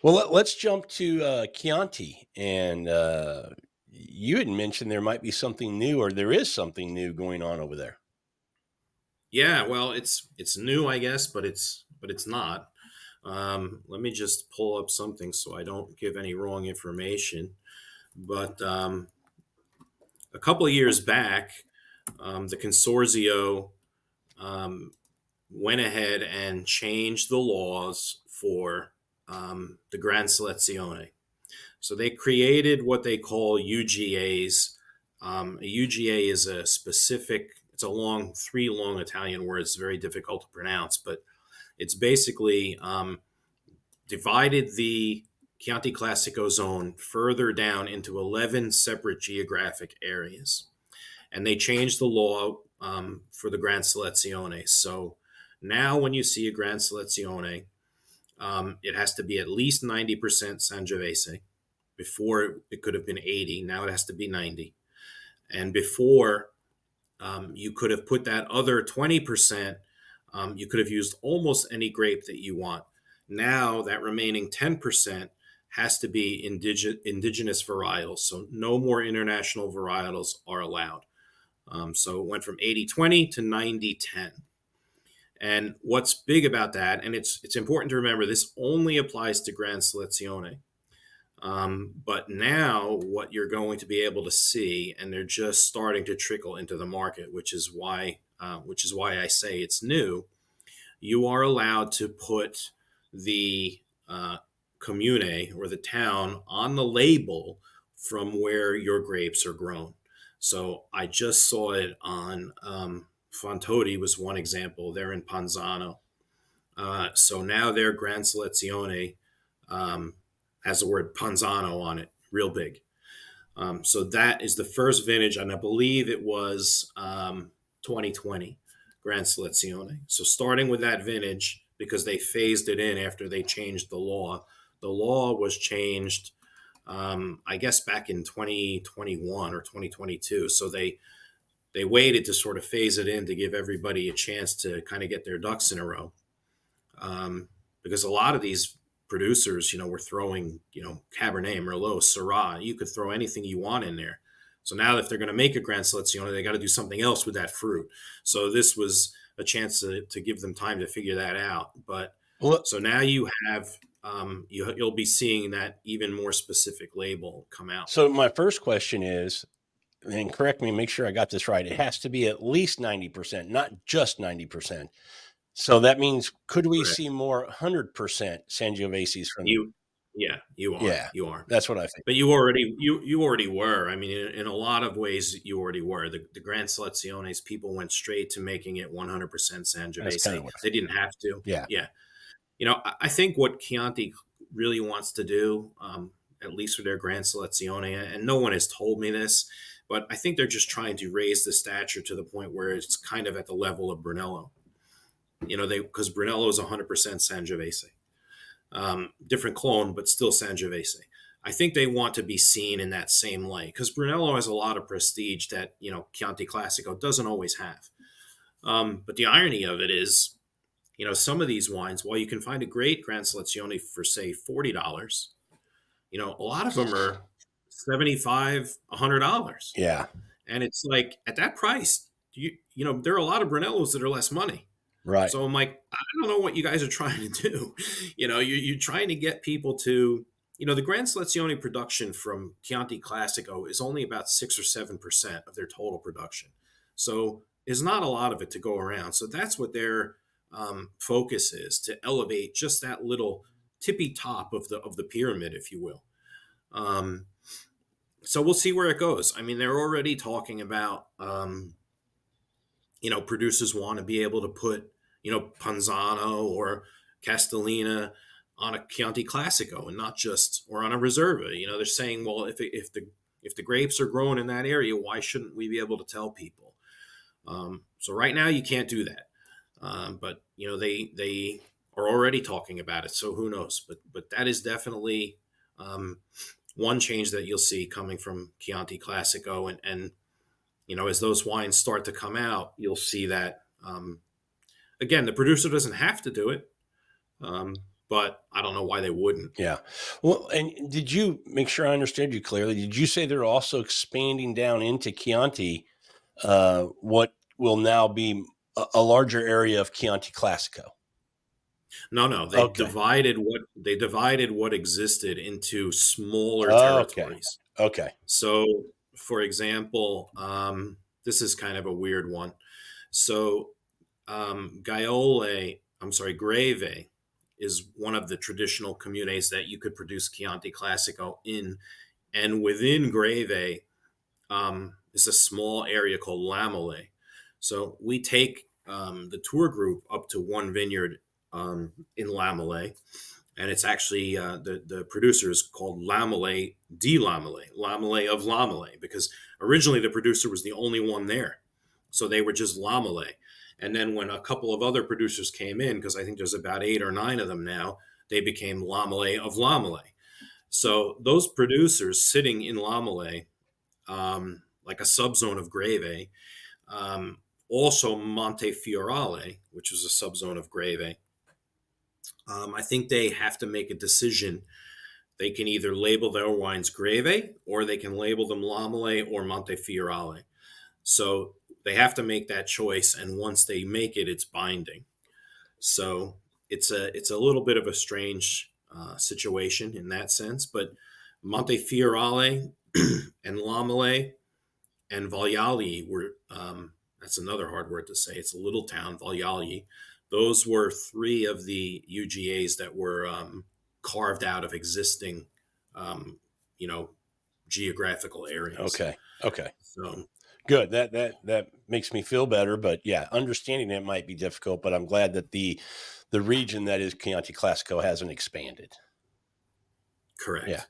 Well, let's jump to Chianti, and you had mentioned there might be something new, or there is something new going on over there. Yeah, well, it's new, I guess, but it's not. Let me just pull up something so I don't give any wrong information. But a couple of years back, the consorzio um, went ahead and changed the laws for the Grand Selezione. So they created what they call UGAs. A UGA is a specific, it's a long, three long Italian word. It's very difficult to pronounce, but it's basically divided the Chianti Classico zone further down into 11 separate geographic areas. And they changed the law for the Grand Selezione. So now when you see a Grand Selezione, it has to be at least 90% Sangiovese. Before it could have been 80, now it has to be 90. And before you could have put that other 20%, you could have used almost any grape that you want. Now that remaining 10% has to be indigenous varietals. So no more international varietals are allowed. So it went from 80-20 to 90-10. And what's big about that, and it's important to remember, this only applies to Grand Selezione. But now what you're going to be able to see, and they're just starting to trickle into the market, which is why I say it's new. You are allowed to put the commune or the town on the label from where your grapes are grown. So I just saw it on Fontoti was one example. They're in Panzano. So now their Grand Selezione um, has the word Panzano on it, real big. So that is the first vintage, and I believe it was 2020 Grand Selezione. So starting with that vintage, because they phased it in after they changed the law. The law was changed, I guess, back in 2021 or 2022. So they waited to sort of phase it in to give everybody a chance to kind of get their ducks in a row, because a lot of these producers, were throwing, Cabernet, Merlot, Syrah. You could throw anything you want in there. So now, if they're going to make a Grand Selezione, they got to do something else with that fruit. So this was a chance to give them time to figure that out. But Well, so now you have you'll be seeing that even more specific label come out. so my first question is, and correct me, make sure I got this right. It has to be at least 90%, not just 90%. So that means, could we Correct. see more 100% Sangioveses from the? You, yeah, you are, Yeah, you are. that's what I think. But you already were. I mean, in a lot of ways, you already were. The Grand Seleziones, people went straight to making it 100% That's kind Sangiovese. of what I They think. didn't have to. Yeah, Yeah, I think what Chianti really wants to do, at least with their Grand Selezione, and no one has told me this, but I think they're just trying to raise the stature to the point where it's kind of at the level of Brunello. They because Brunello is 100% Sangiovese, different clone, but still Sangiovese. I think they want to be seen in that same light because Brunello has a lot of prestige that Chianti Classico doesn't always have. But the irony of it is, some of these wines, while you can find a great Grand Selezione for say $40, a lot of them are 75, $100, yeah, and it's like at that price, there are a lot of Brunellos that are less money. right. So I'm like, I don't know what you guys are trying to do. You're trying to get people to, the Grand Selezione production from Chianti Classico is only about 6 or 7% of their total production. So there's not a lot of it to go around. So that's what their focus is, to elevate just that little tippy top of the pyramid, if you will. Um, so we'll see where it goes. I mean, they're already talking about producers want to be able to put, Panzano or Castellina on a Chianti Classico and not just, or on a Reserva. They're saying, well, if the grapes are grown in that area, why shouldn't we be able to tell people? So right now you can't do that, but they are already talking about it. So who knows? But that is definitely one change that you'll see coming from Chianti Classico, and as those wines start to come out, you'll see that again. The producer doesn't have to do it, but I don't know why they wouldn't. Yeah. Well, and did you make sure I understood you clearly? Did you say they're also expanding down into Chianti, what will now be a larger area of Chianti Classico? No, no, Okay. they divided what existed into smaller Okay. territories. Okay. So, for example, this is kind of a weird one. So, Greve is one of the traditional communes that you could produce Chianti Classico in, and within Greve is a small area called Lamole. So we take the tour group up to one vineyard in Lamole, and it's actually the producer is called Lamole di Lamole, Lamole of Lamole, because originally the producer was the only one there, so they were just Lamole. And then when a couple of other producers came in, because I think there's about 8 or 9 of them now, they became Lamole of Lamole. So those producers sitting in Lamole, like a subzone of Greve, um, also Montefiorale, which is a subzone of Greve. I think they have to make a decision. They can either label their wines Greve or they can label them Lamole or Montefiorale. So they have to make that choice, and once they make it, it's binding. So it's a little bit of a strange situation in that sense. But Montefiorale and Lamole and Valjali were that's another hard word to say. It's a little town, Valjali. Those were three of the UGAs that were carved out of existing, um, you know, geographical areas. Okay. Okay. So Good. That makes me feel better. But yeah, understanding it might be difficult, but I'm glad that the region that is Chianti Classico hasn't expanded. Yeah. correct.